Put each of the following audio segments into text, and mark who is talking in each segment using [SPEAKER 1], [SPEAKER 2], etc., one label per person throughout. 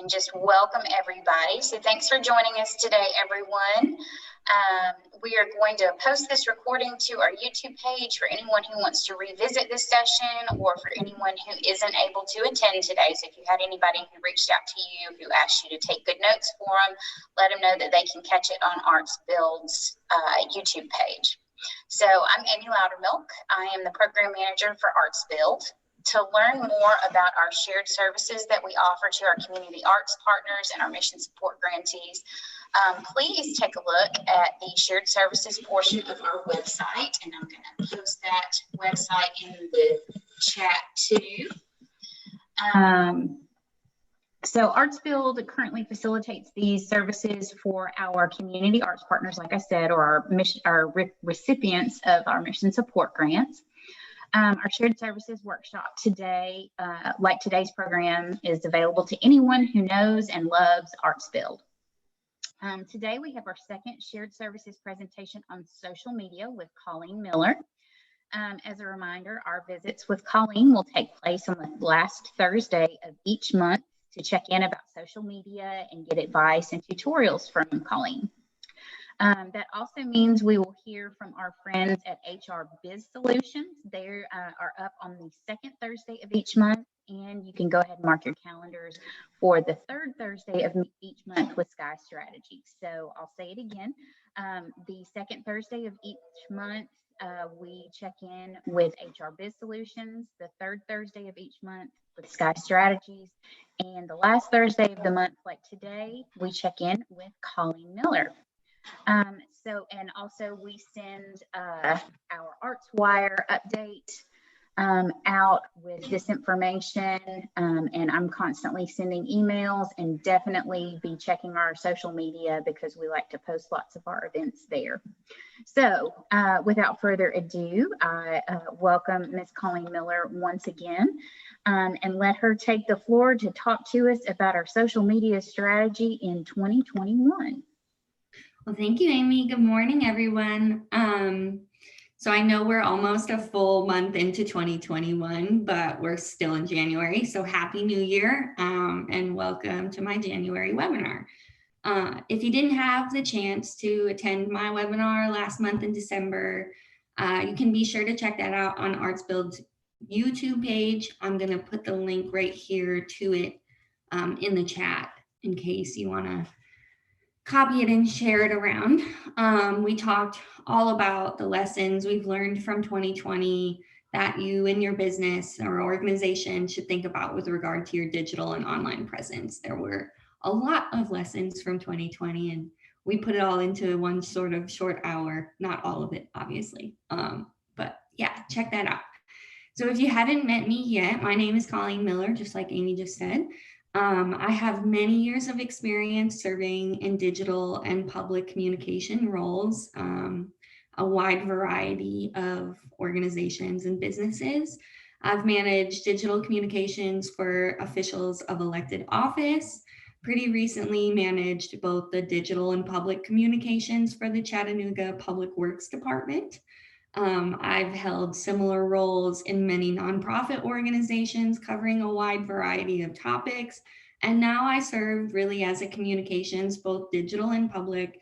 [SPEAKER 1] and just welcome everybody. So thanks for joining us today, everyone. We are going to post this recording to our YouTube page for anyone who wants to revisit this session or for anyone who isn't able to attend today. So if you had anybody who reached out to you, who asked you to take good notes for them, let them know that they can catch it on Arts Build's YouTube page. So I'm Amy Loudermilk. I am the program manager for Arts Build. To learn more about our shared services that we offer to our community arts partners and our mission support grantees, please take a look at the shared services portion of our website, and I'm going to post that website in the chat too. So Arts Build currently facilitates these services for our community arts partners, like I said, or our recipients of our mission support grants. Our shared services workshop today, like today's program, is available to anyone who knows and loves Arts Build. Today we have our second shared services presentation on social media with Colleen Miller. As a reminder, our visits with Colleen will take place on the last Thursday of each month to check in about social media and get advice and tutorials from Colleen. That also means we will hear from our friends at HR Biz Solutions. They are up on the second Thursday of each month, and you can go ahead and mark your calendars for the third Thursday of each month with Sky Strategy. So I'll say it again. The second Thursday of each month, we check in with HR Biz Solutions. The third Thursday of each month with Sky Strategies. And the last Thursday of the month, like today, we check in with Colleen Miller. And also we send our Arts Wire update out with this information, and I'm constantly sending emails and definitely be checking our social media because we like to post lots of our events there. So without further ado, I welcome Ms. Colleen Miller once again, and let her take the floor to talk to us about our social media strategy in 2021.
[SPEAKER 2] Well, thank you, Amy. Good morning, everyone. So I know we're almost a full month into 2021, but we're still in January. So Happy New Year and welcome to my January webinar. If you didn't have the chance to attend my webinar last month in December, you can be sure to check that out on Arts Build's YouTube page. I'm going to put the link right here to it in the chat in case you want to copy it and share it around. We talked all about the lessons we've learned from 2020 that you and your business or organization should think about with regard to your digital and online presence. There were a lot of lessons from 2020, and we put it all into one sort of short hour, not all of it, obviously. But yeah, check that out. So if you haven't met me yet, my name is Colleen Miller, just like Amy just said. I have many years of experience serving in digital and public communication roles, a wide variety of organizations and businesses. I've managed digital communications for officials of elected office, pretty recently managed both the digital and public communications for the Chattanooga Public Works Department. I've held similar roles in many nonprofit organizations covering a wide variety of topics. And now I serve really as a communications, both digital and public,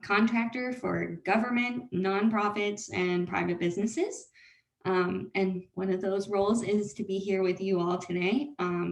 [SPEAKER 2] contractor for government, nonprofits, and private businesses. And one of those roles is to be here with you all today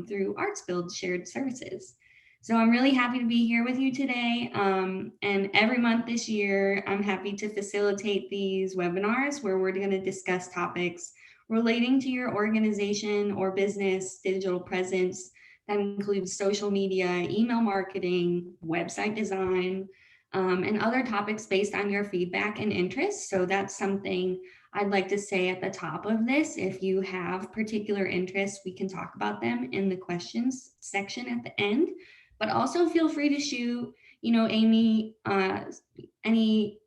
[SPEAKER 2] through Arts Build Shared Services. So I'm really happy to be here with you today. And every month this year, I'm happy to facilitate these webinars where we're going to discuss topics relating to your organization or business digital presence. That includes social media, email marketing, website design, and other topics based on your feedback and interests. So that's something I'd like to say at the top of this. If you have particular interests, we can talk about them in the questions section at the end. But also feel free to shoot, Amy, any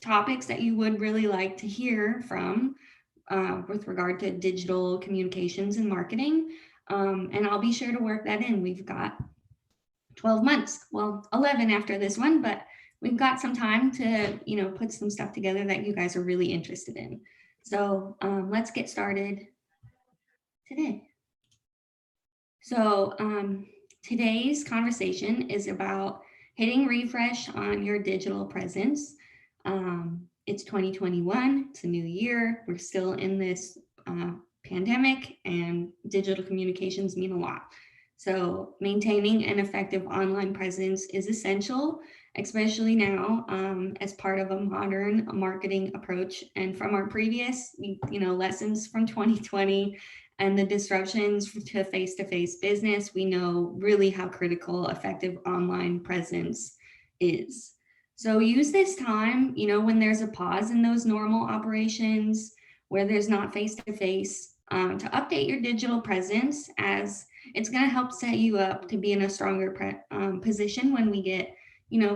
[SPEAKER 2] topics that you would really like to hear from with regard to digital communications and marketing. And I'll be sure to work that in. We've got 12 months, well, 11 after this one, but we've got some time to, put some stuff together that you guys are really interested in. So let's get started today. So Today's conversation is about hitting refresh on your digital presence. It's 2021, it's a new year. We're still in this pandemic, and digital communications mean a lot. So maintaining an effective online presence is essential, especially now as part of a modern marketing approach. And from our previous, lessons from 2020 and the disruptions to face-to-face business, we know really how critical effective online presence is. So use this time, when there's a pause in those normal operations, where there's not face-to-face, to update your digital presence, as it's going to help set you up to be in a stronger position when we get,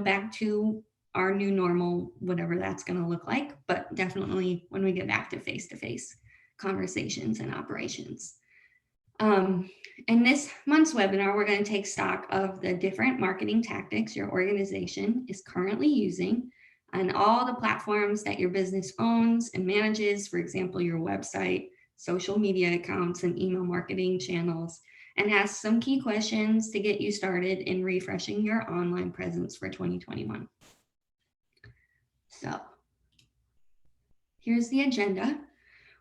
[SPEAKER 2] back to our new normal, whatever that's going to look like, but definitely when we get back to face-to-face conversations and operations. In this month's webinar, we're going to take stock of the different marketing tactics your organization is currently using and all the platforms that your business owns and manages, for example, your website, social media accounts, and email marketing channels, and ask some key questions to get you started in refreshing your online presence for 2021. So here's the agenda.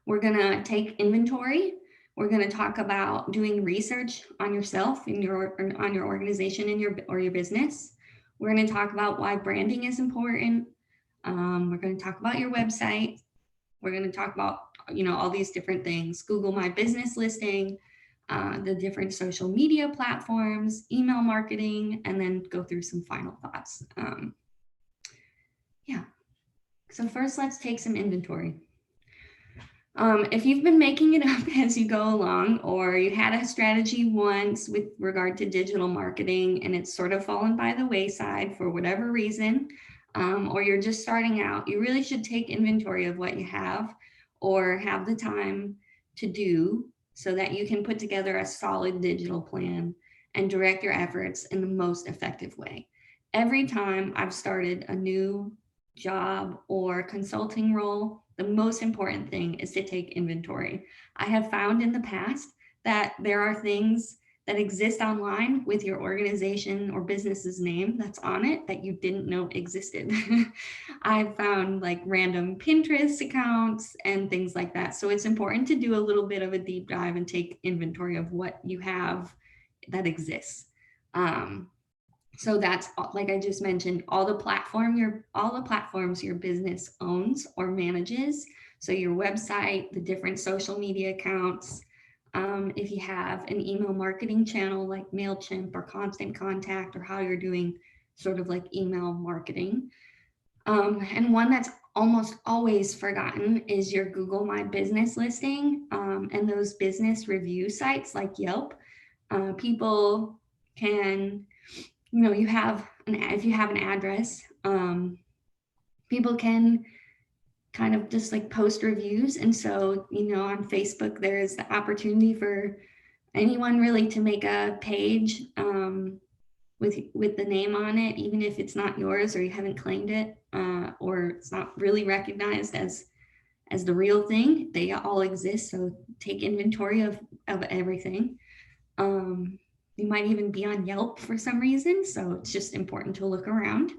[SPEAKER 2] We're going to take inventory. We're going to talk about doing research on yourself and on your organization and your business. We're going to talk about why branding is important. We're going to talk about your website. We're going to talk about all these different things: Google My Business listing, the different social media platforms, email marketing, and then go through some final thoughts. So first, let's take some inventory. If you've been making it up as you go along, or you had a strategy once with regard to digital marketing and it's sort of fallen by the wayside for whatever reason, or you're just starting out, you really should take inventory of what you have or have the time to do, so that you can put together a solid digital plan and direct your efforts in the most effective way. Every time I've started a new job or consulting role, the most important thing is to take inventory. I have found in the past that there are things that exist online with your organization or business's name that's on it that you didn't know existed. I've found like random Pinterest accounts and things like that. So it's important to do a little bit of a deep dive and take inventory of what you have that exists. So that's, like I just mentioned, all the platforms your business owns or manages. So your website, the different social media accounts. If you have an email marketing channel like MailChimp or Constant Contact, or how you're doing sort of like email marketing. And one that's almost always forgotten is your Google My Business listing, and those business review sites like Yelp. People can, if you have an address, people can kind of just like post reviews. And so, on Facebook, there's the opportunity for anyone really to make a page with the name on it, even if it's not yours or you haven't claimed it, or it's not really recognized as the real thing. They all exist. So take inventory of everything. You might even be on Yelp for some reason. So it's just important to look around.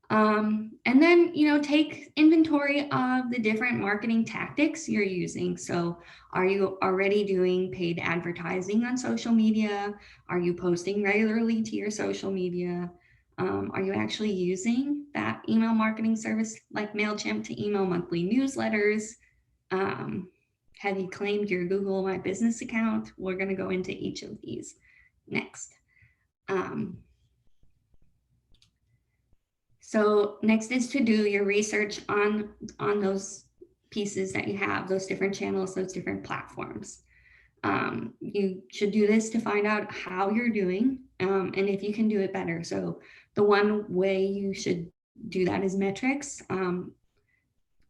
[SPEAKER 2] And then, take inventory of the different marketing tactics you're using. So are you already doing paid advertising on social media? Are you posting regularly to your social media? Are you actually using that email marketing service like MailChimp to email monthly newsletters? Have you claimed your Google My Business account? We're going to go into each of these next. So next is to do your research on those pieces that you have, those different channels, those different platforms. You should do this to find out how you're doing, and if you can do it better. So the one way you should do that is metrics.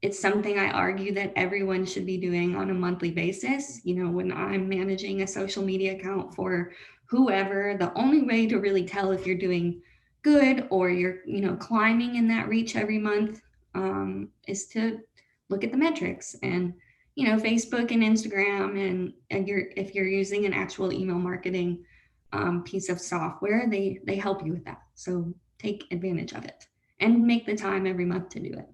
[SPEAKER 2] It's something I argue that everyone should be doing on a monthly basis. When I'm managing a social media account for whoever, the only way to really tell if you're doing good or you're climbing in that reach every month is to look at the metrics. And Facebook and Instagram, and if you're using an actual email marketing piece of software, they help you with that. So take advantage of it and make the time every month to do it.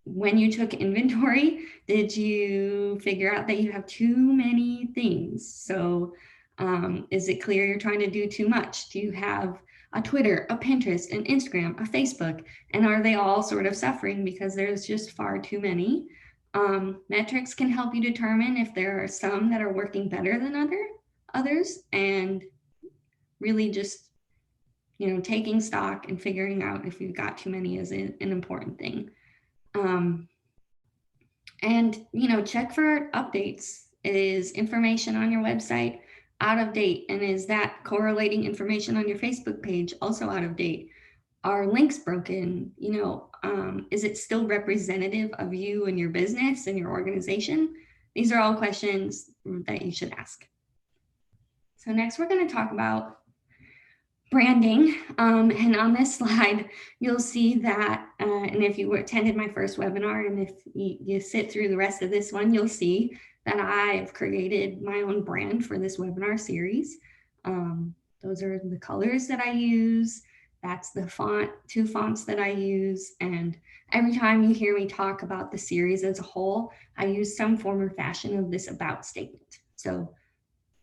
[SPEAKER 2] When you took inventory, did you figure out that you have too many things? So is it clear you're trying to do too much? Do you have a Twitter, a Pinterest, an Instagram, a Facebook? And are they all sort of suffering because there's just far too many? Metrics can help you determine if there are some that are working better than others, and really just, taking stock and figuring out if you've got too many is an important thing. And, check for updates. Is information on your website out of date? And is that correlating information on your Facebook page also out of date? Are links broken? Is it still representative of you and your business and your organization? These are all questions that you should ask. So next we're going to talk about branding. And on this slide, you'll see that, and if you attended my first webinar, and if you sit through the rest of this one, you'll see that I've created my own brand for this webinar series. Those are the colors that I use. That's the two fonts that I use. And every time you hear me talk about the series as a whole, I use some form or fashion of this about statement. So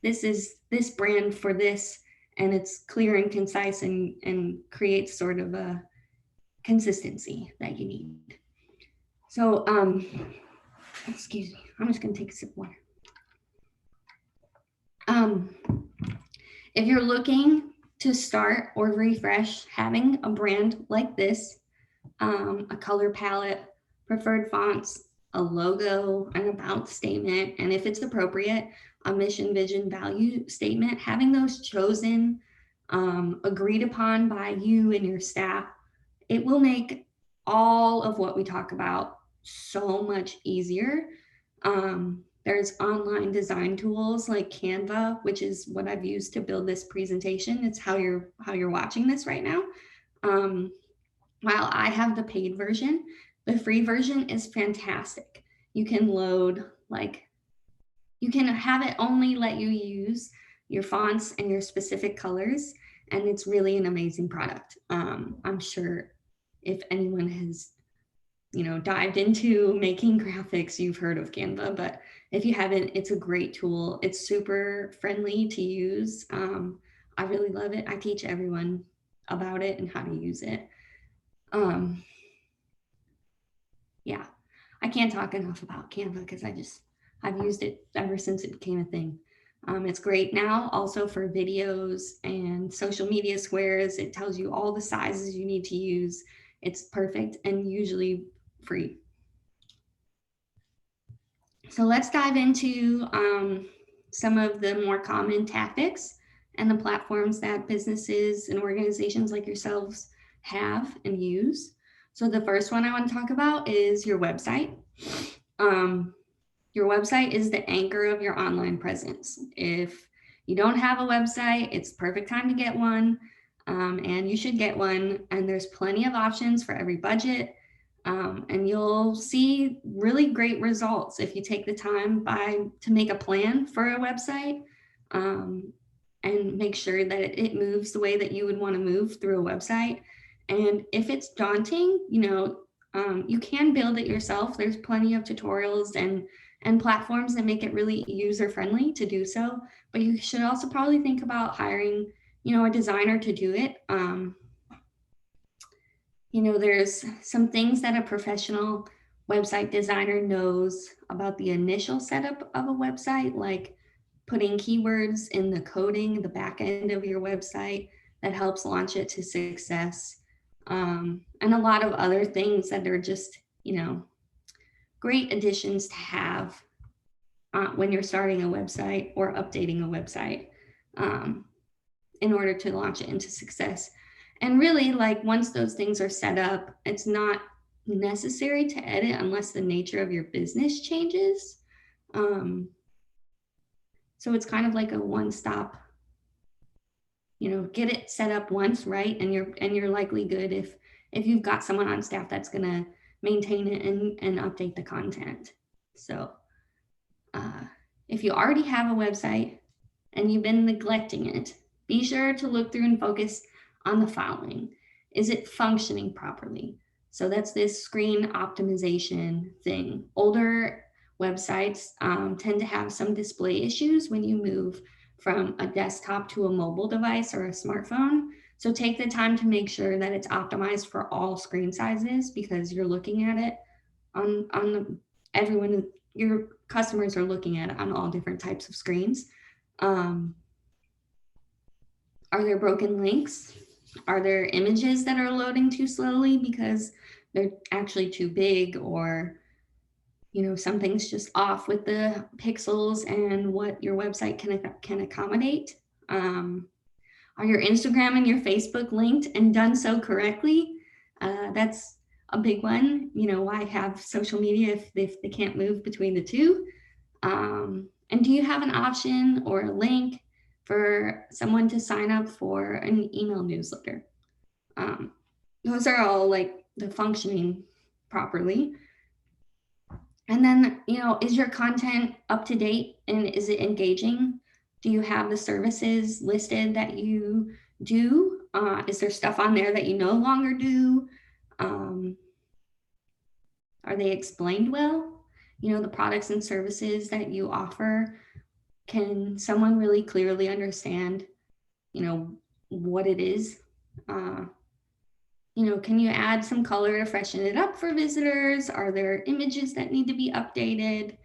[SPEAKER 2] this is this brand for this, and it's clear and concise and creates sort of a consistency that you need. So, excuse me, I'm just gonna take a sip of water. If you're looking to start or refresh having a brand like this, a color palette, preferred fonts, a logo, an about statement, and if it's appropriate, a mission, vision, value statement, having those chosen, agreed upon by you and your staff, it will make all of what we talk about so much easier. There's online design tools like Canva, which is what I've used to build this presentation. It's how you're watching this right now. While I have the paid version, the free version is fantastic. You can load, you can have it only let you use your fonts and your specific colors, and it's really an amazing product. I'm sure if anyone has, dived into making graphics, you've heard of Canva, but if you haven't, it's a great tool. It's super friendly to use. I really love it. I teach everyone about it and how to use it. Yeah, I can't talk enough about Canva because I've used it ever since it became a thing. It's great now also for videos and social media squares. It tells you all the sizes you need to use. It's perfect and usually free. So let's dive into some of the more common tactics and the platforms that businesses and organizations like yourselves have and use. So the first one I want to talk about is your website. Your website is the anchor of your online presence. If you don't have a website, it's perfect time to get one, and you should get one. And there's plenty of options for every budget, and you'll see really great results if you take the time to make a plan for a website, and make sure that it moves the way that you would want to move through a website. And if it's daunting, you can build it yourself. There's plenty of tutorials and platforms that make it really user-friendly to do so. But you should also probably think about hiring, a designer to do it. There's some things that a professional website designer knows about the initial setup of a website, like putting keywords in the coding, the back end of your website that helps launch it to success. And a lot of other things that are just, great additions to have when you're starting a website or updating a website in order to launch it into success. And really, once those things are set up, it's not necessary to edit unless the nature of your business changes. So it's kind of like a one-stop, get it set up once, right? And you're likely good if you've got someone on staff that's going to maintain it and update the content. So if you already have a website, and you've been neglecting it, be sure to look through and focus on the following. Is it functioning properly? So that's this screen optimization thing. Older websites tend to have some display issues when you move from a desktop to a mobile device or a smartphone. So take the time to make sure that it's optimized for all screen sizes, because you're looking at it on everyone, your customers are looking at it on all different types of screens. Um, are there broken links? Are there images that are loading too slowly because they're actually too big, or something's just off with the pixels and what your website can accommodate? Are your Instagram and your Facebook linked and done so correctly? That's a big one. Why have social media if they can't move between the two? And do you have an option or a link for someone to sign up for an email newsletter? Those are all like the functioning properly. And then, is your content up to date and is it engaging? Do you have the services listed that you do? Is there stuff on there that you no longer do? Are they explained well? The products and services that you offer, can someone really clearly understand, what it is? Can you add some color to freshen it up for visitors? Are there images that need to be updated?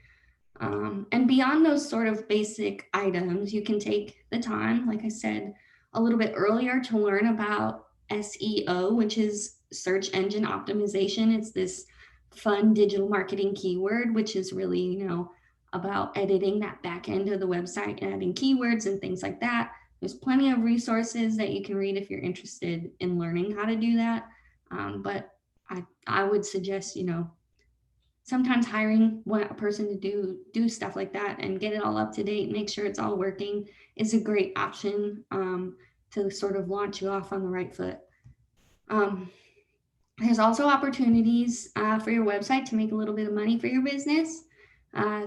[SPEAKER 2] And beyond those sort of basic items, you can take the time, like I said a little bit earlier, to learn about SEO, which is search engine optimization. It's this fun digital marketing keyword, which is really, about editing that back end of the website and adding keywords and things like that. There's plenty of resources that you can read if you're interested in learning how to do that. But I would suggest, sometimes hiring a person to do stuff like that and get it all up to date, make sure it's all working, is a great option to sort of launch you off on the right foot. There's also opportunities for your website to make a little bit of money for your business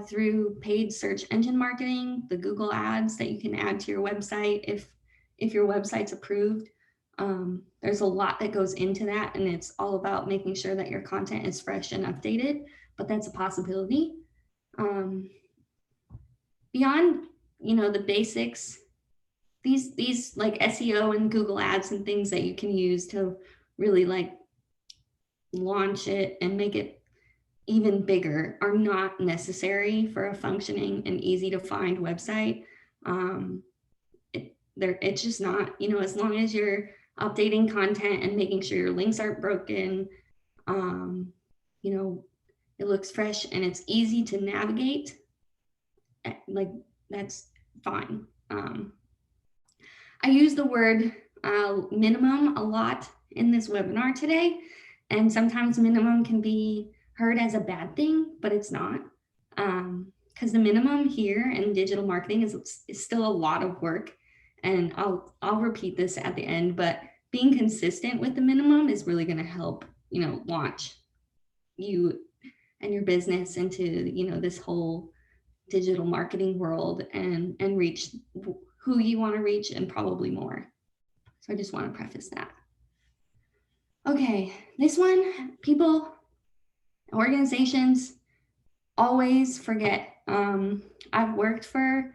[SPEAKER 2] through paid search engine marketing, the Google ads that you can add to your website if your website's approved. There's a lot that goes into that, and it's all about making sure that your content is fresh and updated, but that's a possibility. Beyond, the basics, these like SEO and Google ads and things that you can use to really like launch it and make it even bigger are not necessary for a functioning and easy to find website. It's just not, as long as you're updating content and making sure your links aren't broken, it looks fresh and it's easy to navigate, like that's fine. I use the word minimum a lot in this webinar today, and sometimes minimum can be heard as a bad thing, but it's not, because the minimum here in digital marketing is still a lot of work. And I'll repeat this at the end, but being consistent with the minimum is really going to help, launch you and your business into, this whole digital marketing world and reach who you want to reach and probably more. So I just want to preface that. Okay, this one, people, organizations always forget. I've worked for,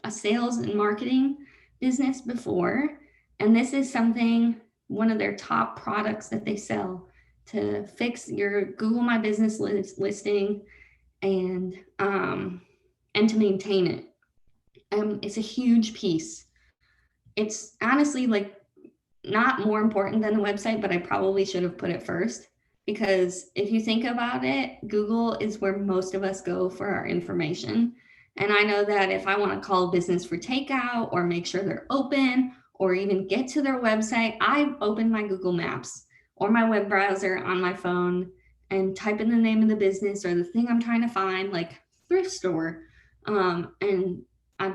[SPEAKER 2] a sales and marketing business before, and this is one of their top products that they sell to fix your Google My Business listing and to maintain it. It's a huge piece. It's honestly like not more important than the website, but I probably should have put it first, because if you think about it, Google is where most of us go for our information. And I know that if I want to call a business for takeout or make sure they're open or even get to their website, I open my Google Maps or my web browser on my phone and type in the name of the business or the thing I'm trying to find, like thrift store.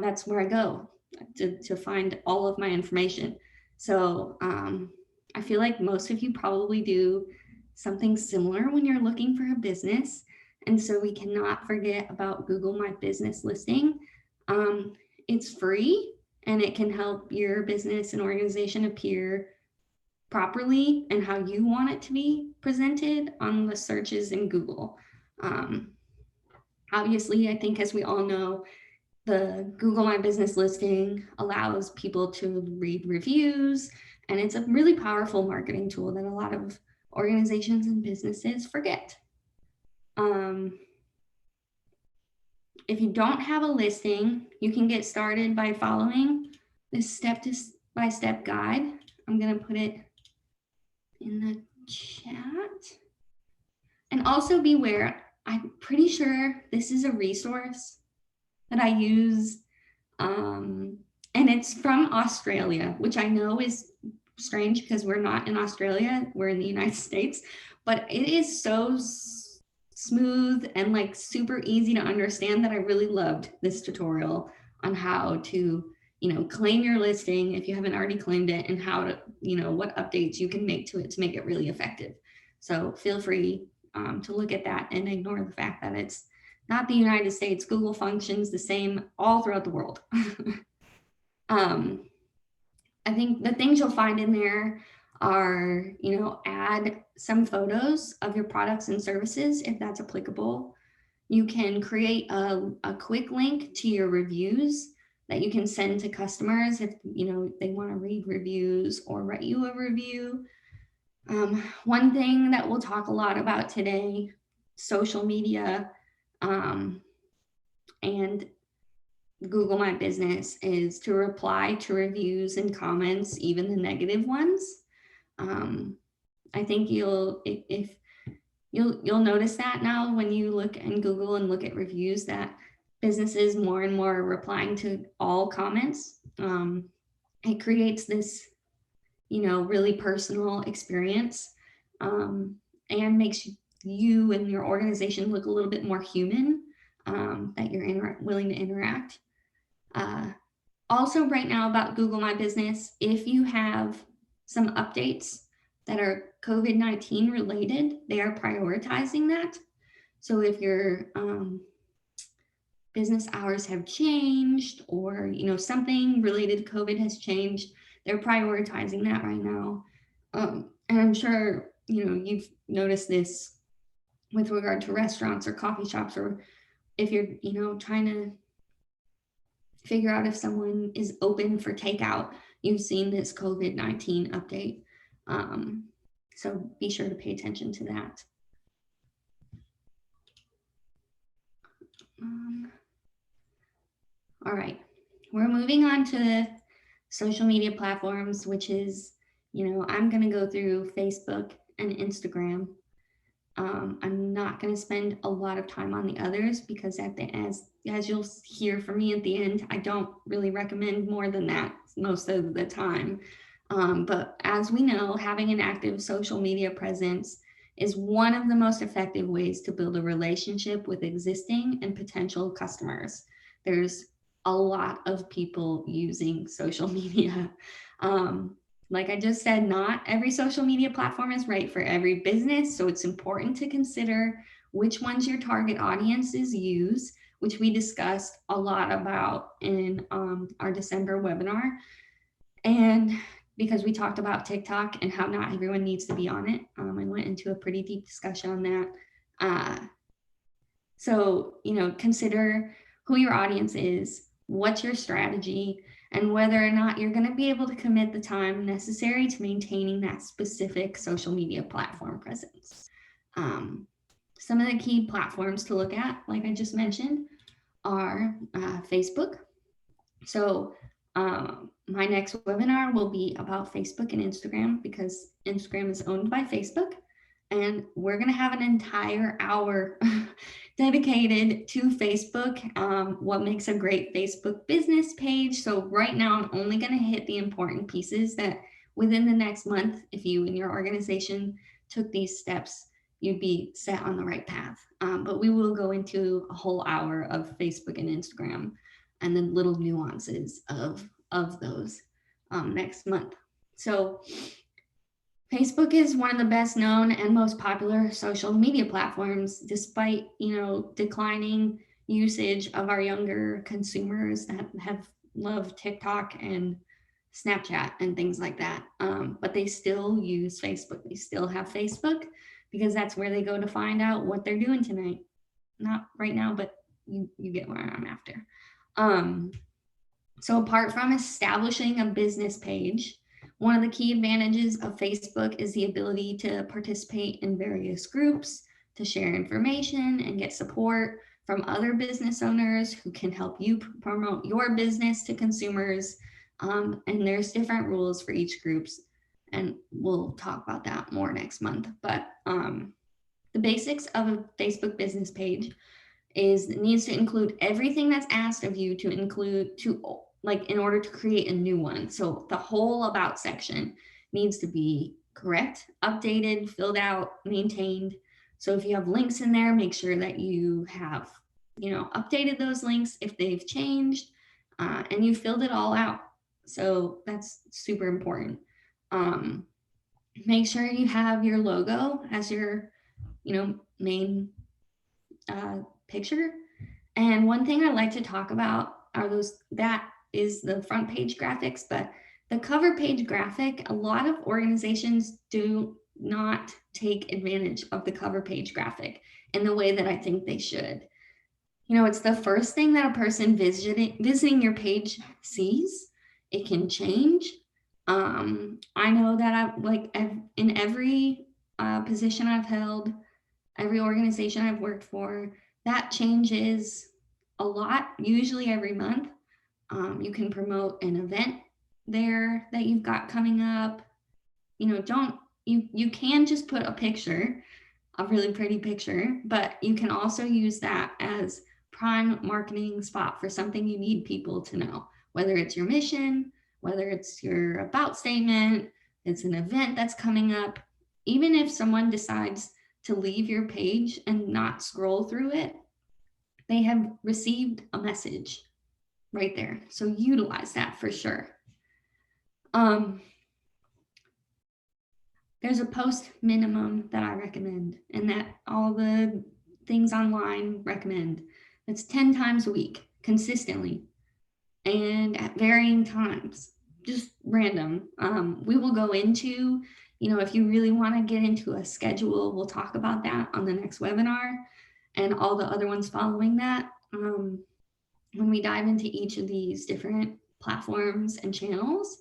[SPEAKER 2] That's where I go to find all of my information. So I feel like most of you probably do something similar when you're looking for a business. And so we cannot forget about Google My Business listing. It's free and it can help your business and organization appear properly and how you want it to be presented on the searches in Google. Obviously, I think as we all know, the Google My Business listing allows people to read reviews, and it's a really powerful marketing tool that a lot of organizations and businesses forget. If you don't have a listing, you can get started by following this step-by-step guide. I'm going to put it in the chat. And also beware, I'm pretty sure this is a resource that I use, and it's from Australia, which I know is strange because we're not in Australia, we're in the United States, but it is so smooth and like super easy to understand that I really loved this tutorial on how to, claim your listing if you haven't already claimed it, and how to, what updates you can make to it to make it really effective. So feel free to look at that and ignore the fact that it's not the United States. Google functions the same all throughout the world. I think the things you'll find in there are, add some photos of your products and services if that's applicable. You can create a quick link to your reviews that you can send to customers if, they want to read reviews or write you a review. One thing that we'll talk a lot about today, social media, and Google My Business, is to reply to reviews and comments, even the negative ones. I think you'll notice that now when you look in Google and look at reviews, that businesses more and more are replying to all comments. It creates this, really personal experience, and makes you and your organization look a little bit more human, that you're willing to interact. Also right now about Google My Business, if you have some updates that are COVID-19 related, they are prioritizing that. So if your business hours have changed, or something related to COVID has changed, they're prioritizing that right now. And I'm sure you've noticed this with regard to restaurants or coffee shops, or if you're trying to figure out if someone is open for takeout, you've seen this COVID-19 update. So be sure to pay attention to that. All right, we're moving on to social media platforms, which is, I'm going to go through Facebook and Instagram. I'm not going to spend a lot of time on the others because as you'll hear from me at the end, I don't really recommend more than that most of the time. But as we know, having an active social media presence is one of the most effective ways to build a relationship with existing and potential customers. There's a lot of people using social media. Like I just said, not every social media platform is right for every business. So it's important to consider which ones your target audiences use, which we discussed a lot about in our December webinar. And because we talked about TikTok and how not everyone needs to be on it, I went into a pretty deep discussion on that. So, consider who your audience is, what's your strategy, and whether or not you're going to be able to commit the time necessary to maintaining that specific social media platform presence. Some of the key platforms to look at, like I just mentioned, are Facebook. So my next webinar will be about Facebook and Instagram, because Instagram is owned by Facebook. And we're going to have an entire hour dedicated to Facebook, what makes a great Facebook business page. So right now, I'm only going to hit the important pieces that within the next month, if you and your organization took these steps, you'd be set on the right path. But we will go into a whole hour of Facebook and Instagram and the little nuances of those next month. So Facebook is one of the best known and most popular social media platforms, despite, declining usage of our younger consumers that have love TikTok and Snapchat and things like that. But they still use Facebook. They still have Facebook because that's where they go to find out what they're doing tonight. Not right now, but you get where I'm after. So apart from establishing a business page, one of the key advantages of Facebook is the ability to participate in various groups, to share information and get support from other business owners who can help you promote your business to consumers. And there's different rules for each groups, and we'll talk about that more next month. But the basics of a Facebook business page is it needs to include everything that's asked of you to include in order to create a new one. So the whole about section needs to be correct, updated, filled out, maintained. So if you have links in there, make sure that you have, updated those links if they've changed, and you filled it all out. So that's super important. Make sure you have your logo as your, main picture. And one thing I like to talk about are that is the front page graphics, but the cover page graphic, a lot of organizations do not take advantage of the cover page graphic in the way that I think they should. It's the first thing that a person visiting your page sees. It can change. I know that in every position I've held, every organization I've worked for, that changes a lot, usually every month. You can promote an event there that you've got coming up. You can just put a picture, a really pretty picture, but you can also use that as prime marketing spot for something you need people to know, whether it's your mission, whether it's your about statement, it's an event that's coming up. Even if someone decides to leave your page and not scroll through it, they have received a message right there. So utilize that for sure. There's a post minimum that I recommend, and that all the things online recommend. That's 10 times a week, consistently, and at varying times, just random. We will go into, if you really want to get into a schedule, we'll talk about that on the next webinar and all the other ones following that. When we dive into each of these different platforms and channels,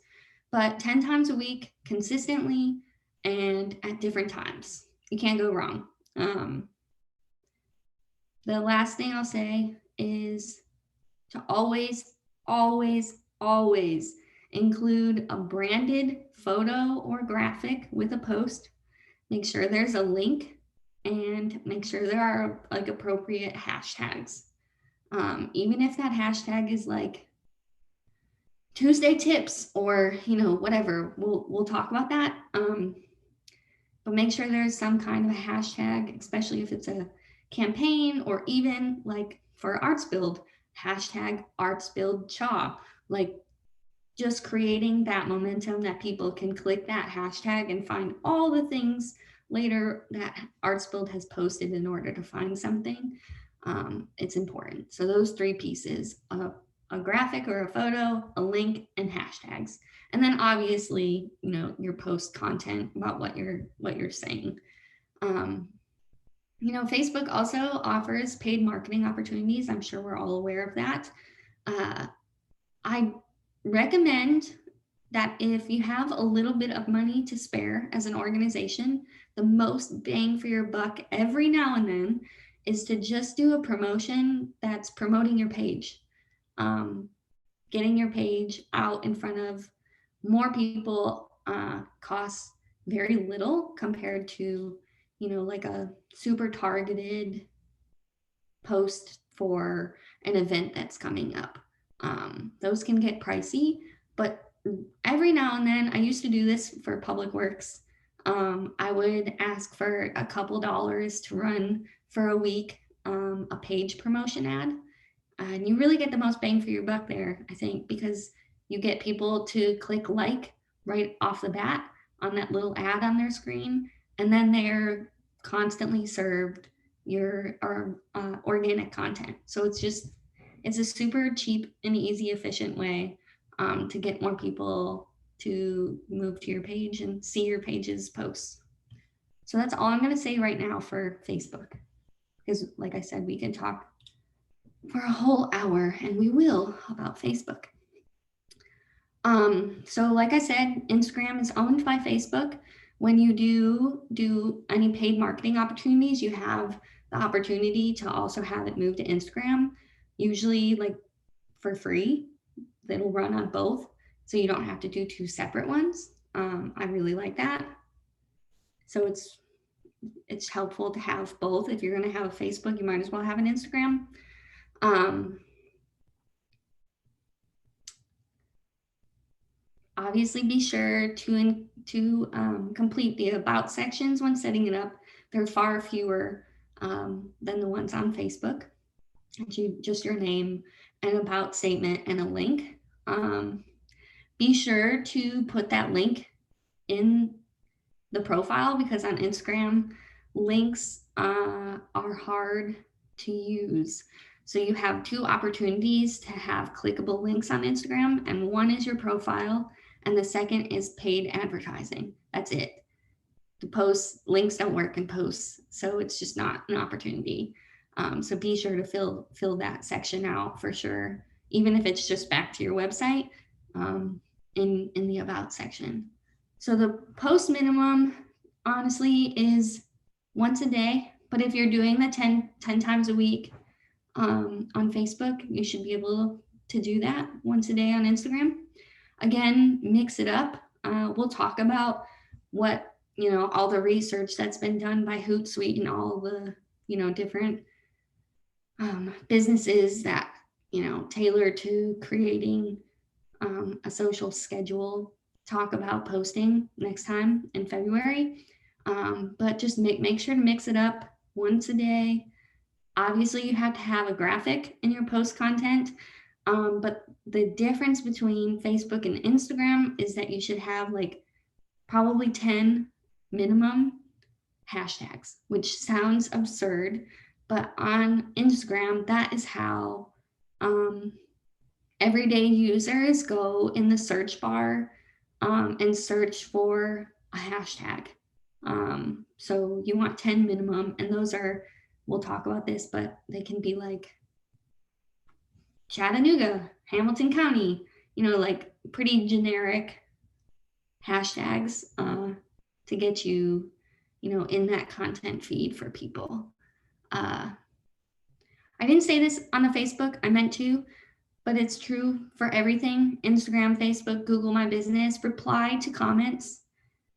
[SPEAKER 2] but 10 times a week, consistently, and at different times. You can't go wrong. The last thing I'll say is to always, always, always include a branded photo or graphic with a post. Make sure there's a link, and make sure there are appropriate hashtags. Even if that hashtag is Tuesday tips or whatever, we'll talk about that. But make sure there's some kind of a hashtag, especially if it's a campaign, or even for Arts Build, hashtag Arts Build Cha. Just creating that momentum that people can click that hashtag and find all the things later that Arts Build has posted in order to find something. It's important. So those three pieces, a graphic or a photo, a link, and hashtags. And then obviously, your post content about what you're saying. Facebook also offers paid marketing opportunities. I'm sure we're all aware of that. I recommend that if you have a little bit of money to spare as an organization, the most bang for your buck every now and then is to just do a promotion that's promoting your page. Getting your page out in front of more people costs very little compared to, a super targeted post for an event that's coming up. Those can get pricey, but every now and then, I used to do this for public works. I would ask for a couple dollars to run for a week a page promotion ad. And you really get the most bang for your buck there, I think, because you get people to click right off the bat on that little ad on their screen, and then they're constantly served your organic content. So it's just It's a super cheap and easy, efficient way to get more people to move to your page and see your page's posts. So that's all I'm going to say right now for Facebook, because like I said, we can talk for a whole hour, and we will, about Facebook. So like I said, Instagram is owned by Facebook. When you do any paid marketing opportunities, you have the opportunity to also have it moved to Instagram, usually like for free. It'll run on both, so you don't have to do two separate ones. I really like that. So it's helpful to have both. If you're going to have a Facebook, you might as well have an Instagram. Obviously, be sure to complete the about sections when setting it up. They're far fewer than the ones on Facebook. Just your name, an about statement, and a link. Be sure to put that link in the profile, because on Instagram, links are hard to use. So you have two opportunities to have clickable links on Instagram, and one is your profile, and the second is paid advertising. That's it. The posts, links don't work in posts, so it's just not an opportunity. So be sure to fill that section out for sure, even if it's just back to your website in the about section. So the post minimum, honestly, is once a day, but if you're doing the 10 times a week on Facebook, you should be able to do that once a day on Instagram. Again, mix it up. We'll talk about what, all the research that's been done by Hootsuite and all the, different businesses that, tailor to creating a social schedule. Talk about posting next time in February. But just make sure to mix it up once a day. Obviously, you have to have a graphic in your post content. But the difference between Facebook and Instagram is that you should have like probably 10 minimum hashtags, which sounds absurd, but on Instagram, that is how everyday users go in the search bar and search for a hashtag. So you want 10 minimum, and those are, we'll talk about this, but they can be like Chattanooga, Hamilton County, like pretty generic hashtags to get you, in that content feed for people. I didn't say this on the Facebook, I meant to, but it's true for everything. Instagram, Facebook, Google My Business, reply to comments,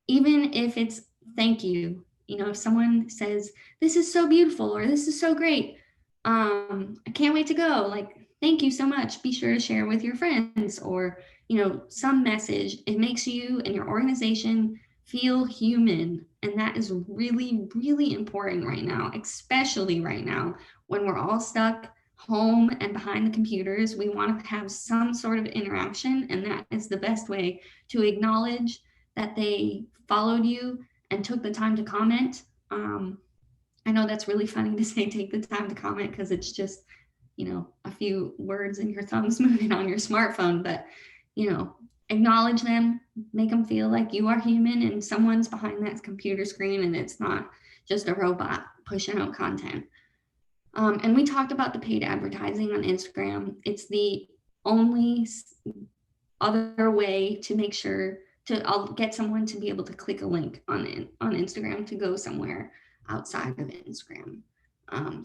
[SPEAKER 2] even if it's thank you. If someone says, this is so beautiful, or this is so great, I can't wait to go, like, thank you so much. Be sure to share with your friends, or, some message. It makes you and your organization feel human. And that is really, really important right now, especially right now when we're all stuck home and behind the computers. We want to have some sort of interaction, and that is the best way to acknowledge that they followed you and took the time to comment. I know that's really funny to say take the time to comment, because it's just, a few words and your thumbs moving on your smartphone, but, acknowledge them, make them feel like you are human and someone's behind that computer screen, and it's not just a robot pushing out content. And we talked about the paid advertising on Instagram. It's the only other way to make sure I'll get someone to be able to click a link on Instagram to go somewhere outside of Instagram.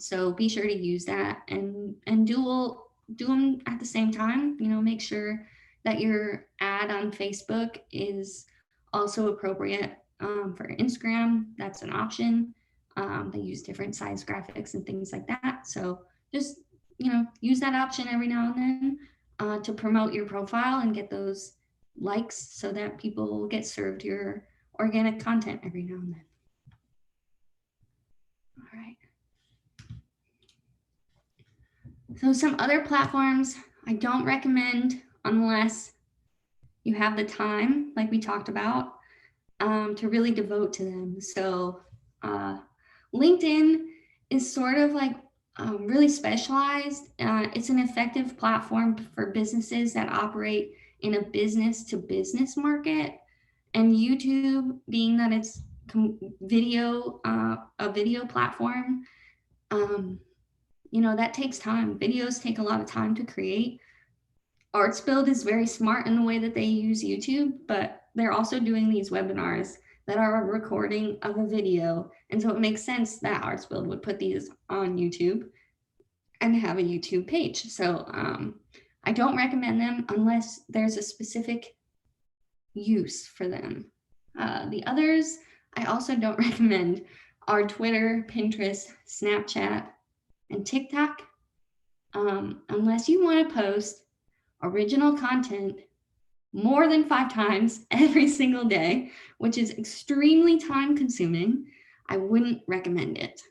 [SPEAKER 2] So be sure to use that and do them at the same time. Make sure that your ad on Facebook is also appropriate for Instagram. That's an option. They use different size graphics and things like that. So just, use that option every now and then to promote your profile and get those likes, so that people get served your organic content every now and then. All right. So some other platforms I don't recommend unless you have the time, like we talked about, to really devote to them. So LinkedIn is sort of like really specialized. It's an effective platform for businesses that operate in a business to business market. And YouTube, being that it's video, a video platform, that takes time. Videos take a lot of time to create. ArtsBuild is very smart in the way that they use YouTube, but they're also doing these webinars that are a recording of a video. And so it makes sense that ArtsBuild would put these on YouTube and have a YouTube page. So I don't recommend them unless there's a specific use for them. The others I also don't recommend are Twitter, Pinterest, Snapchat, and TikTok. Unless you want to post original content more than 5 times every single day, which is extremely time consuming, I wouldn't recommend it.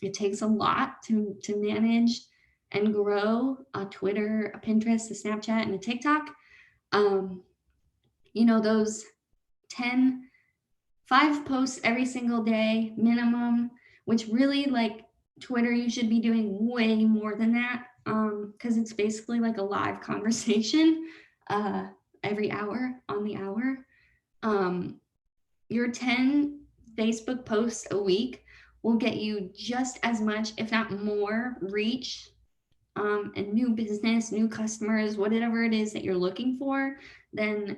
[SPEAKER 2] It takes a lot to manage and grow a Twitter, a Pinterest, a Snapchat, and a TikTok. Those 5 posts every single day minimum, which really, like Twitter, you should be doing way more than that, because it's basically like a live conversation every hour on the hour. Your 10 Facebook posts a week will get you just as much, if not more, reach and new business, new customers, whatever it is that you're looking for, than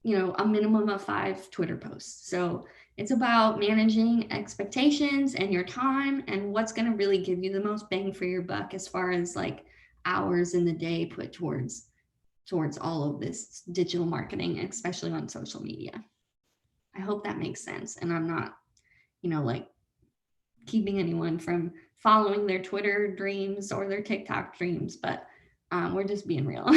[SPEAKER 2] a minimum of 5 Twitter posts. So it's about managing expectations and your time and what's going to really give you the most bang for your buck as far as like hours in the day put towards all of this digital marketing, especially on social media. I hope that makes sense. And I'm not, like keeping anyone from following their Twitter dreams or their TikTok dreams, but we're just being real.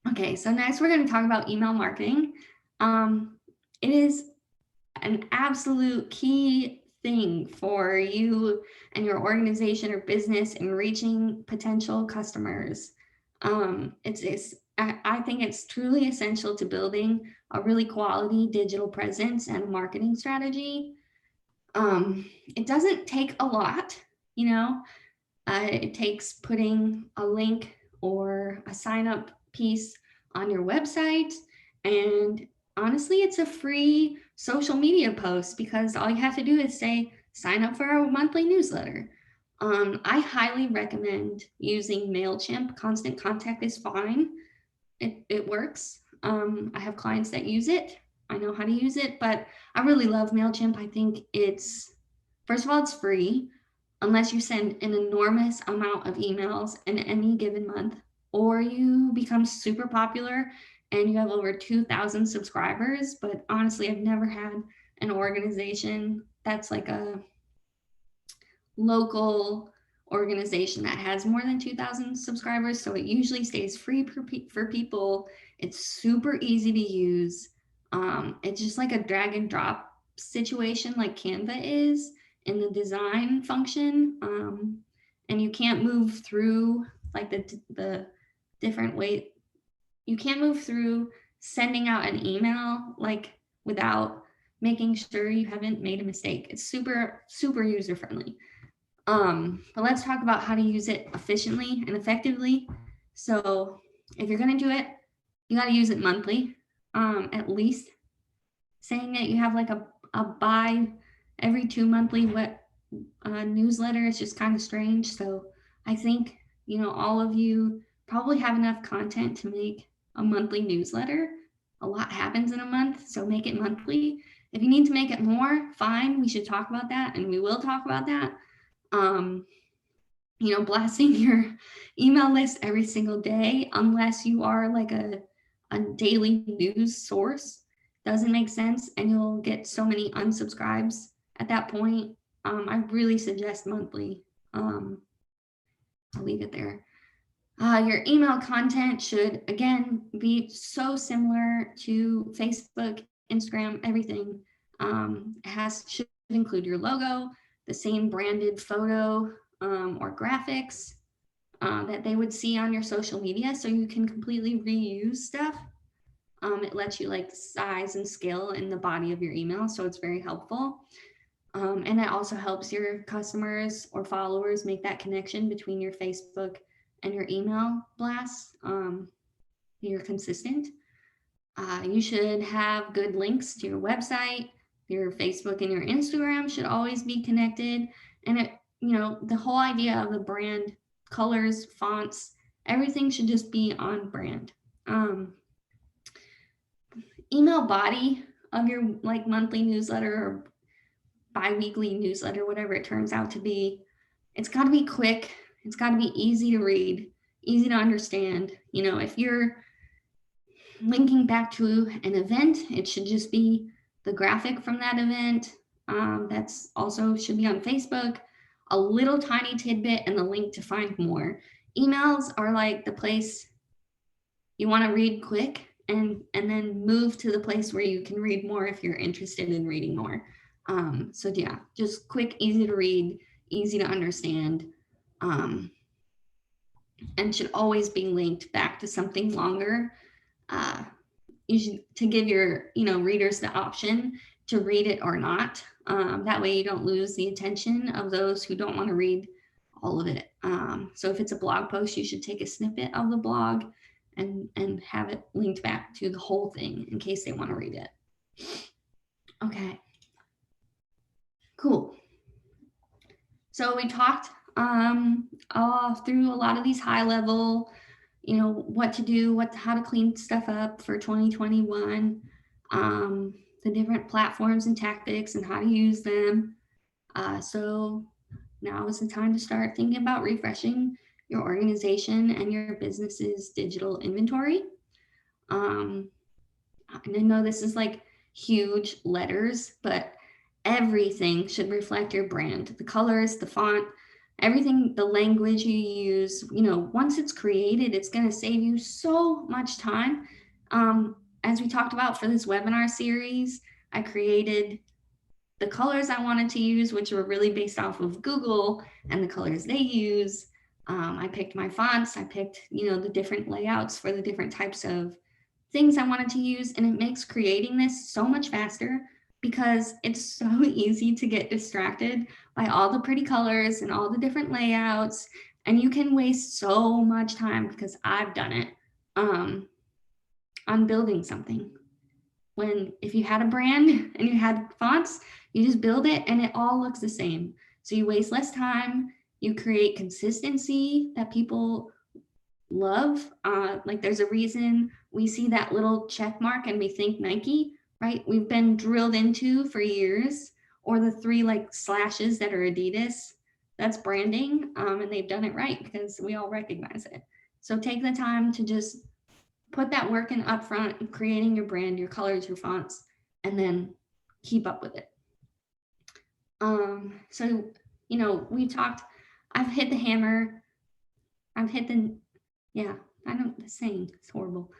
[SPEAKER 2] Okay, so next we're going to talk about email marketing. It is an absolute key thing for you and your organization or business in reaching potential customers. I think it's truly essential to building a really quality digital presence and marketing strategy. It doesn't take a lot, it takes putting a link or a sign up piece on your website, and honestly, it's a free social media post because all you have to do is say sign up for our monthly newsletter. I highly recommend using MailChimp. Constant Contact is fine. It works. I have clients that use it. I know how to use it, but I really love MailChimp. I think first of all, it's free unless you send an enormous amount of emails in any given month, or you become super popular and you have over 2,000 subscribers. But honestly, I've never had an organization that's like a local organization that has more than 2,000 subscribers. So it usually stays free for people. It's super easy to use. It's just like a drag and drop situation like Canva is in the design function. And you can't move through like the different way. You can't move through sending out an email like without making sure you haven't made a mistake. It's super, super user friendly. But let's talk about how to use it efficiently and effectively. So if you're going to do it, you got to use it monthly, at least. Saying that you have like a buy every 2 monthly newsletter is just kind of strange. So I think, all of you probably have enough content to make a monthly newsletter. A lot happens in a month, so make it monthly. If you need to make it more, fine, we should talk about that, and we will talk about that. Blasting your email list every single day, unless you are like a daily news source, doesn't make sense, and you'll get so many unsubscribes at that point. I really suggest monthly. I'll leave it there. Your email content should, again, be so similar to Facebook, Instagram, everything. Should include your logo, the same branded photo or graphics that they would see on your social media, so you can completely reuse stuff. It lets you like size and scale in the body of your email, so it's very helpful. And it also helps your customers or followers make that connection between your Facebook and your email blasts. You're consistent. You should have good links to your website. Your Facebook and your Instagram should always be connected. And the whole idea of the brand, colors, fonts, everything should just be on brand. Email body of your like monthly newsletter or bi-weekly newsletter, whatever it turns out to be, it's got to be quick. It's got to be easy to read, easy to understand. If you're linking back to an event, it should just be the graphic from that event. That's also should be on Facebook, a little tiny tidbit and the link to find more. Emails are like the place you want to read quick and then move to the place where you can read more if you're interested in reading more. So yeah, just quick, easy to read, easy to understand, and should always be linked back to something longer. You should to give your readers the option to read it or not. That way you don't lose the attention of those who don't want to read all of it. So if it's a blog post, you should take a snippet of the blog and have it linked back to the whole thing in case they want to read it. Okay. Cool. So we talked through a lot of these high level, what to do, how to clean stuff up for 2021, the different platforms and tactics and how to use them. So now is the time to start thinking about refreshing your organization and your business's digital inventory. And I know this is like huge letters, but everything should reflect your brand. The colors, the font, everything, the language you use, once it's created, it's going to save you so much time. As we talked about for this webinar series, I created the colors I wanted to use, which were really based off of Google and the colors they use. I picked my fonts, I picked, the different layouts for the different types of things I wanted to use. And it makes creating this so much faster because it's so easy to get distracted by all the pretty colors and all the different layouts. And you can waste so much time, because I've done it, on building something. If you had a brand and you had fonts, you just build it and it all looks the same. So you waste less time, you create consistency that people love. Like there's a reason we see that little check mark and we think Nike, right? We've been drilled into for years. Or the 3 like slashes that are Adidas, that's branding, and they've done it right because we all recognize it. So take the time to just put that work in upfront, creating your brand, your colors, your fonts, and then keep up with it. So, we talked, I've hit the hammer. I've hit the, yeah, I don't, the saying, it's horrible.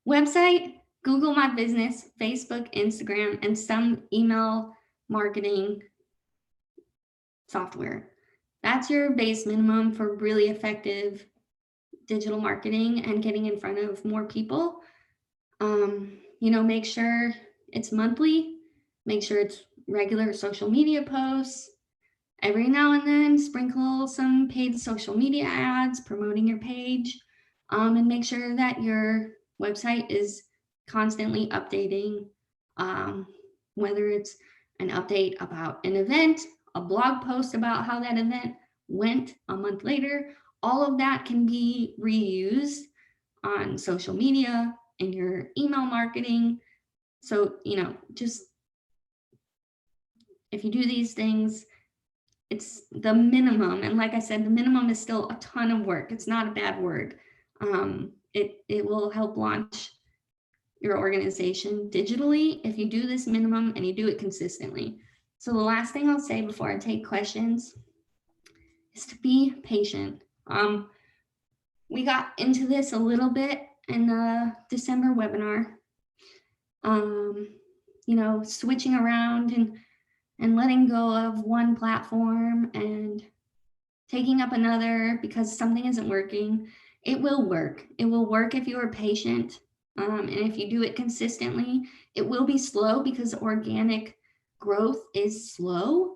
[SPEAKER 2] Website, Google My Business, Facebook, Instagram, and some email marketing software. That's your base minimum for really effective digital marketing and getting in front of more people. Make sure it's monthly, make sure it's regular social media posts. Every now and then sprinkle some paid social media ads promoting your page, and make sure that your website is constantly updating, whether it's an update about an event, a blog post about how that event went a month later. All of that can be reused on social media, in your email marketing. So, just if you do these things, it's the minimum. And like I said, the minimum is still a ton of work. It's not a bad word. It will help launch your organization digitally if you do this minimum and you do it consistently. So the last thing I'll say before I take questions is to be patient. We got into this a little bit in the December webinar, switching around and letting go of one platform and taking up another because something isn't working. It will work. It will work if you are patient. And if you do it consistently. It will be slow because organic growth is slow.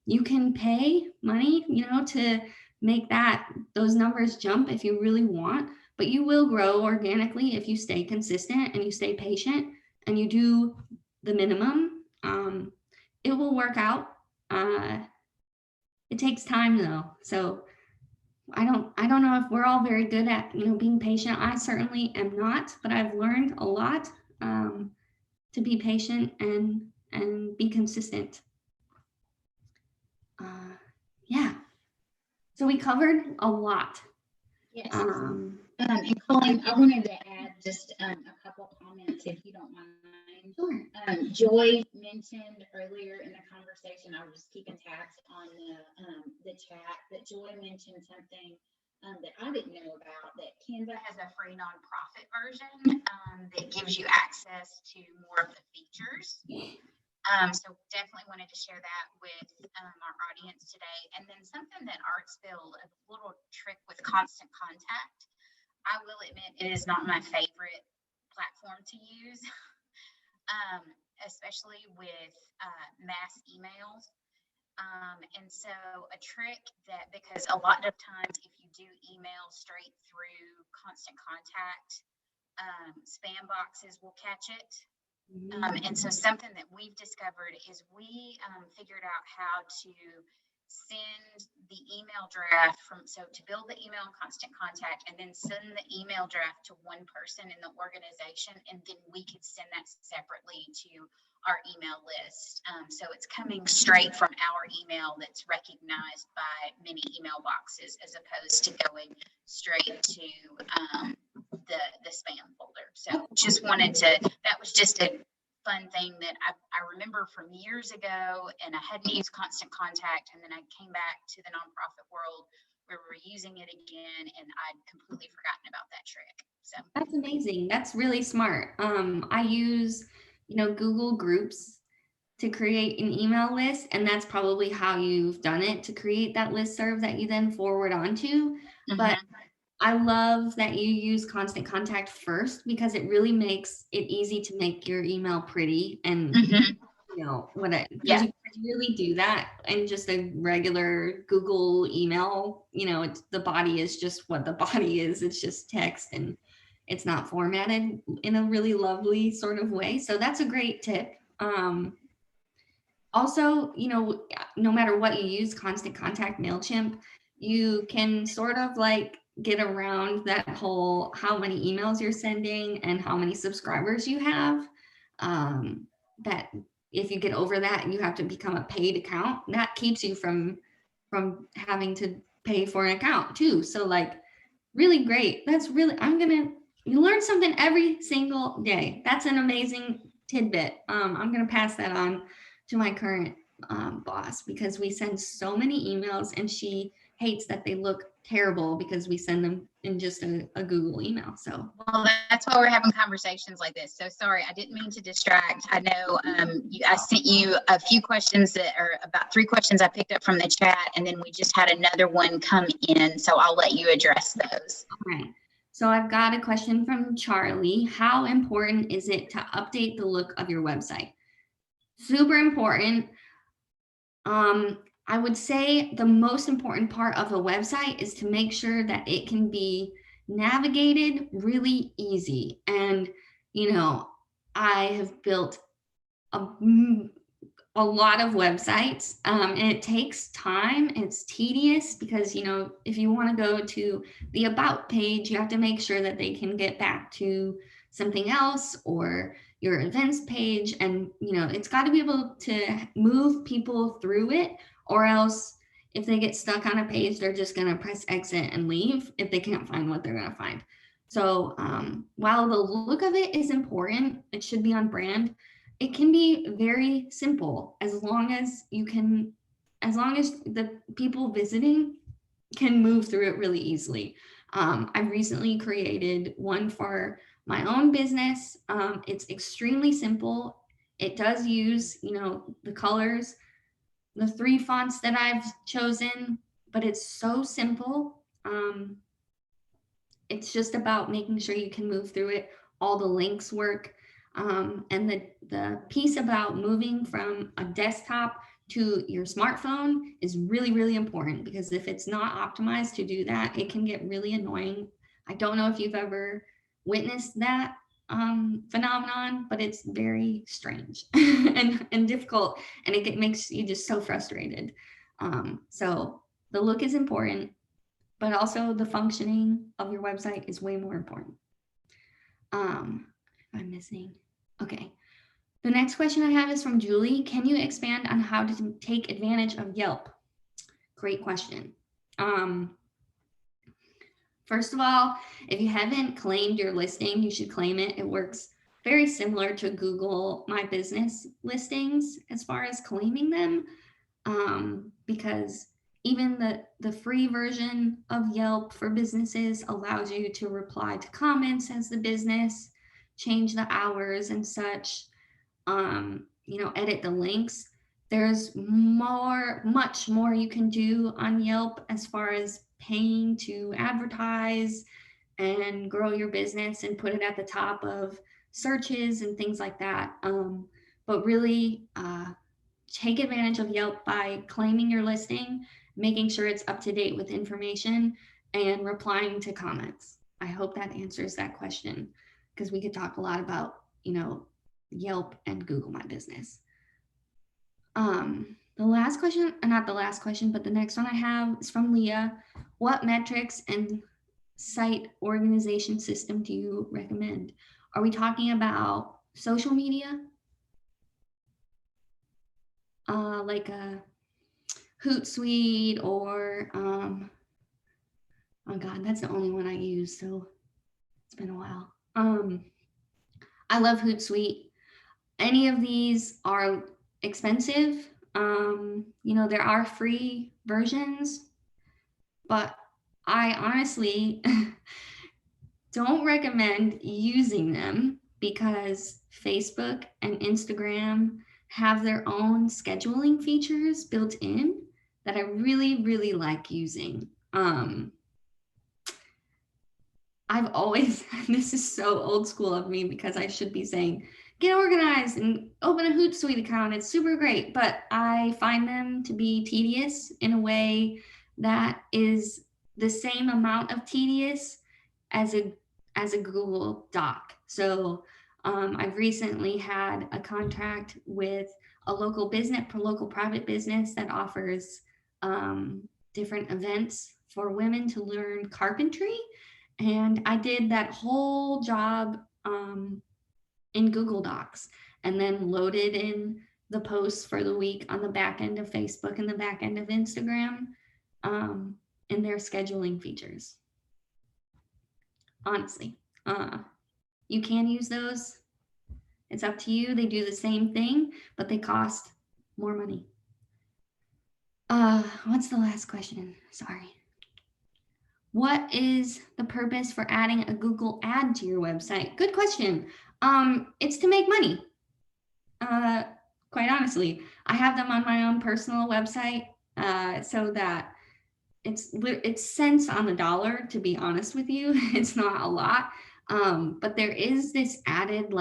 [SPEAKER 2] You can pay money, to make those numbers jump if you really want, but you will grow organically if you stay consistent and you stay patient and you do the minimum. It will work out. It takes time though. So I don't know if we're all very good at, being patient. I certainly am not, but I've learned a lot to be patient and be consistent. Yeah. So we covered a lot.
[SPEAKER 1] Yes. And Colleen, I wanted to add just a couple comments, if you don't mind.
[SPEAKER 2] Sure.
[SPEAKER 1] Joy mentioned earlier in the conversation, I was just keeping tabs on the chat, that Joy mentioned something that I didn't know about, that Canva has a free nonprofit version that gives you access to more of the features. So definitely wanted to share that with our audience today. And then something that Artsfield, a little trick with Constant Contact. I will admit it is not my favorite platform to use, especially with mass emails. And so a trick that, because a lot of times if you do email straight through Constant Contact, spam boxes will catch it. And so something that we've discovered is we figured out how to send the email draft to build the email in Constant Contact and then send the email draft to one person in the organization, and then we could send that separately to our email list. So it's coming straight from our email that's recognized by many email boxes, as opposed to going straight to the spam folder. So just wanted to, that was just a fun thing that I remember from years ago, and I hadn't used Constant Contact, and then I came back to the nonprofit world where we're using it again, and I'd completely forgotten about that trick. So
[SPEAKER 2] that's amazing. That's really smart. I use, Google Groups to create an email list, and that's probably how you've done it, to create that listserv that you then forward on to. But I love that you use Constant Contact first, because it really makes it easy to make your email pretty and you can really do that in just a regular Google email. The body is just what the body is. It's just text, and it's not formatted in a really lovely sort of way. So that's a great tip. Also, no matter what you use, Constant Contact, MailChimp, you can sort of like get around that whole how many emails you're sending and how many subscribers you have. That if you get over that, you have to become a paid account. That keeps you from having to pay for an account too. So like, really great. That's really, you learn something every single day. That's an amazing tidbit. I'm gonna pass that on to my current boss, because we send so many emails, and she hates that they look terrible because we send them in just a Google email. So,
[SPEAKER 1] well, that's why we're having conversations like this. So sorry, I didn't mean to distract. I know I sent you a few questions that are about 3 questions I picked up from the chat, and then we just had another one come in. So I'll let you address those.
[SPEAKER 2] All right. So I've got a question from Charlie. How important is it to update the look of your website? Super important. I would say the most important part of a website is to make sure that it can be navigated really easy. And, I have built a lot of websites, and it takes time. It's tedious because, if you want to go to the about page, you have to make sure that they can get back to something else, or your events page. And, it's got to be able to move people through it, or else if they get stuck on a page, they're just going to press exit and leave if they can't find what they're going to find. So while the look of it is important, it should be on brand. It can be very simple as long as the people visiting can move through it really easily. I've recently created one for my own business. It's extremely simple. It does use, the colors, the 3 fonts that I've chosen, but it's so simple. It's just about making sure you can move through it. All the links work. And the piece about moving from a desktop to your smartphone is really, really important, because if it's not optimized to do that, it can get really annoying. I don't know if you've ever witnessed that phenomenon, but it's very strange and difficult, and it makes you just so frustrated. So the look is important, but also the functioning of your website is way more important. I'm missing. Okay. The next question I have is from Julie. Can you expand on how to take advantage of Yelp? Great question. First of all, if you haven't claimed your listing, you should claim it. It works very similar to Google My Business listings as far as claiming them, because even the free version of Yelp for businesses allows you to reply to comments as the business, change the hours and such, edit the links. There's much more you can do on Yelp as far as paying to advertise and grow your business and put it at the top of searches and things like that. But really take advantage of Yelp by claiming your listing, making sure it's up to date with information, and replying to comments. I hope that answers that question, because we could talk a lot about, Yelp and Google My Business. The last question, not the last question, but the next one I have is from Leah. What metrics and site organization system do you recommend? Are we talking about social media? Like a Hootsuite or, oh God, that's the only one I use, so it's been a while. I love Hootsuite. Any of these are expensive. There are free versions, but I honestly don't recommend using them, because Facebook and Instagram have their own scheduling features built in that I really, really like using. I've always, this is so old school of me, because I should be saying, get organized and open a Hootsuite account. It's super great, but I find them to be tedious in a way that is the same amount of tedious as a Google Doc. So I've recently had a contract with a local private business that offers different events for women to learn carpentry. And I did that whole job in Google Docs, and then loaded in the posts for the week on the back end of Facebook and the back end of Instagram in their scheduling features. Honestly, you can use those. It's up to you. They do the same thing, but they cost more money. What's the last question? Sorry. What is the purpose for adding a Google ad to your website? Good question. It's to make money. Quite honestly, I have them on my own personal website so that it's cents on the dollar, to be honest with you. It's not a lot, but there is this added,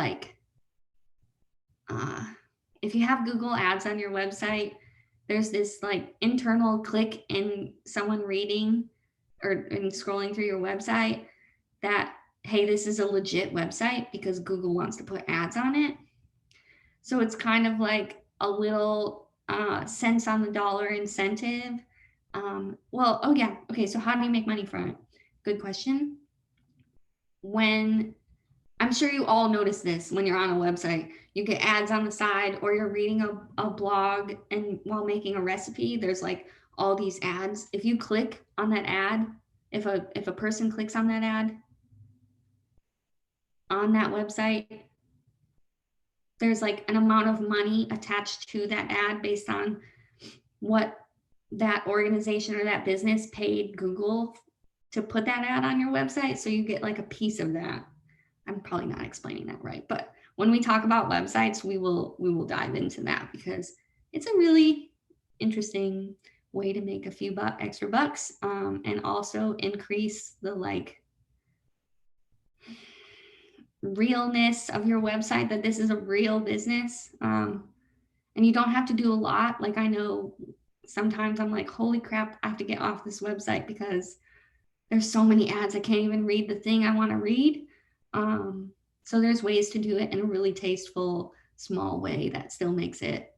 [SPEAKER 2] if you have Google ads on your website, there's this internal click in someone reading or scrolling through your website that, hey, this is a legit website, because Google wants to put ads on it. So it's kind of like a little cents on the dollar incentive. Okay, so how do you make money from it? Good question. I'm sure you all notice this when you're on a website, you get ads on the side, or you're reading a blog, and while making a recipe, there's all these ads. If you click on that ad, if a person clicks on that ad on that website, there's an amount of money attached to that ad based on what that organization or that business paid Google to put that ad on your website. So you get a piece of that. I'm probably not explaining that right, but when we talk about websites, we will dive into that, because it's a really interesting way to make a few extra bucks, and also increase the realness of your website, that this is a real business. And you don't have to do a lot. Like, I know sometimes I'm like, holy crap, I have to get off this website because there's so many ads. I can't even read the thing I want to read. So there's ways to do it in a really tasteful, small way that still makes it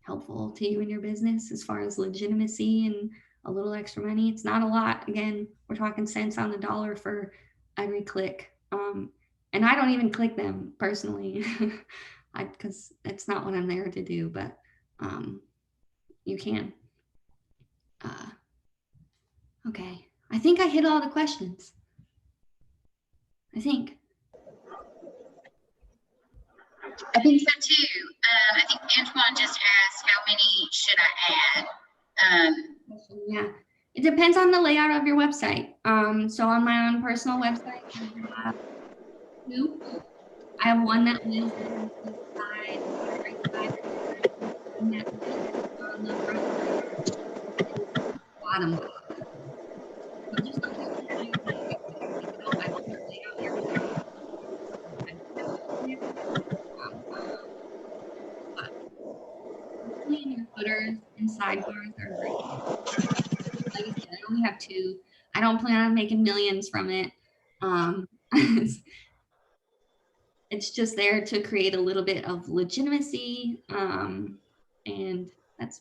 [SPEAKER 2] helpful to you and your business as far as legitimacy and a little extra money. It's not a lot. Again, we're talking cents on the dollar for every click. And I don't even click them personally, because it's not what I'm there to do, but you can. Okay, I think I hit all the questions. I think
[SPEAKER 1] so too. I think Antoine just asked, how many should I add?
[SPEAKER 2] Yeah, it depends on the layout of your website. So on my own personal website, I have two. I have one that lives on the side, and that's on the front side, bottom. So just depends on how you want to do it. You know, I don't lay out your your footers and sidebars are great. Like I said, I only have two. I don't plan on making millions from it. It's just there to create a little bit of legitimacy. And that's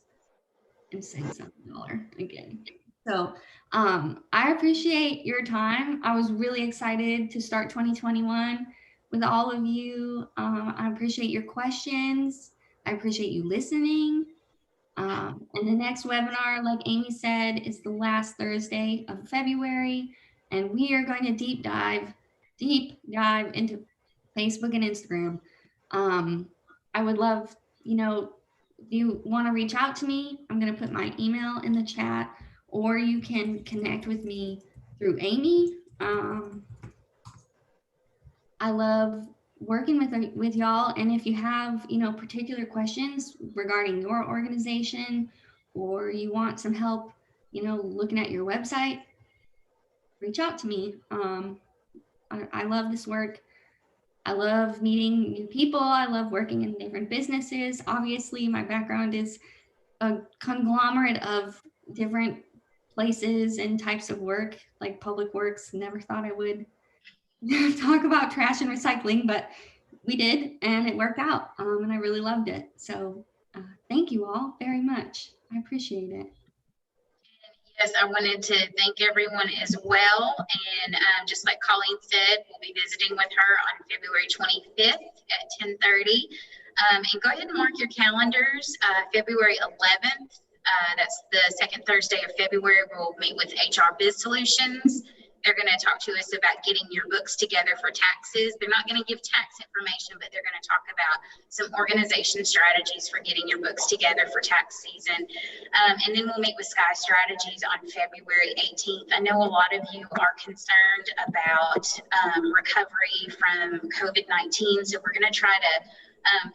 [SPEAKER 2] cents on the dollar again. So I appreciate your time. I was really excited to start 2021 with all of you. I appreciate your questions. I appreciate you listening. And the next webinar, like Amy said, is the last Thursday of February. And we are going to deep dive into Facebook and Instagram. I would love, if you want to reach out to me, I'm going to put my email in the chat, or you can connect with me through Amy. I love working with y'all. And if you have, particular questions regarding your organization, or you want some help, looking at your website, reach out to me. I love this work. I love meeting new people. I love working in different businesses. Obviously, my background is a conglomerate of different places and types of work, like public works. Never thought I would talk about trash and recycling, but we did, and it worked out, and I really loved it. So thank you all very much. I appreciate it.
[SPEAKER 1] Yes, I wanted to thank everyone as well. And just like Colleen said, we'll be visiting with her on February 25th at 10:30. And go ahead and mark your calendars. February 11th, that's the second Thursday of February, we'll meet with HR Biz Solutions. They're going to talk to us about getting your books together for taxes. They're not going to give tax information, but they're going to talk about some organization strategies for getting your books together for tax season. And then we'll meet with Sky Strategies on February 18th. I know a lot of you are concerned about recovery from COVID-19, so we're going to try to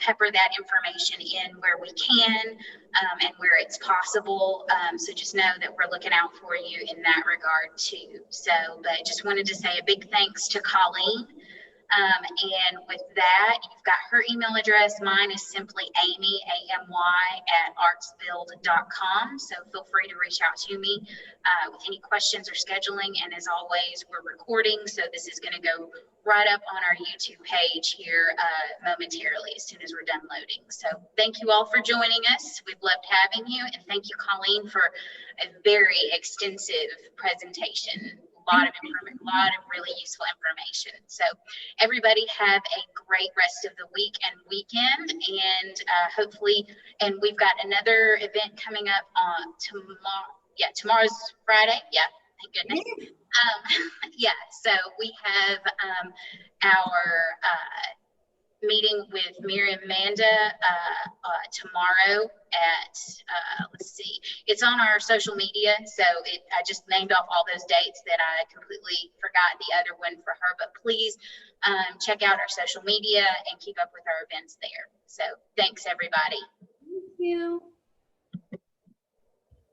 [SPEAKER 1] pepper that information in where we can and where it's possible. So just know that we're looking out for you in that regard too. So, but just wanted to say a big thanks to Colleen. And with that, you've got her email address. Mine is simply Amy, AMY, @artsbuild.com. So feel free to reach out to me with any questions or scheduling. And as always, we're recording, so this is going to go right up on our YouTube page here momentarily as soon as we're done loading. So thank you all for joining us. We've loved having you. And thank you, Colleen, for a very extensive presentation. A lot of really useful information. So everybody have a great rest of the week and weekend, and hopefully, and we've got another event coming up on tomorrow. Yeah, tomorrow's Friday. Yeah, thank goodness. Yeah, so we have our meeting with Miriam Manda tomorrow at let's see, it's on our social media, so I just named off all those dates that I completely forgot the other one for her, but please check out our social media and keep up with our events there. So thanks everybody.
[SPEAKER 2] Thank you.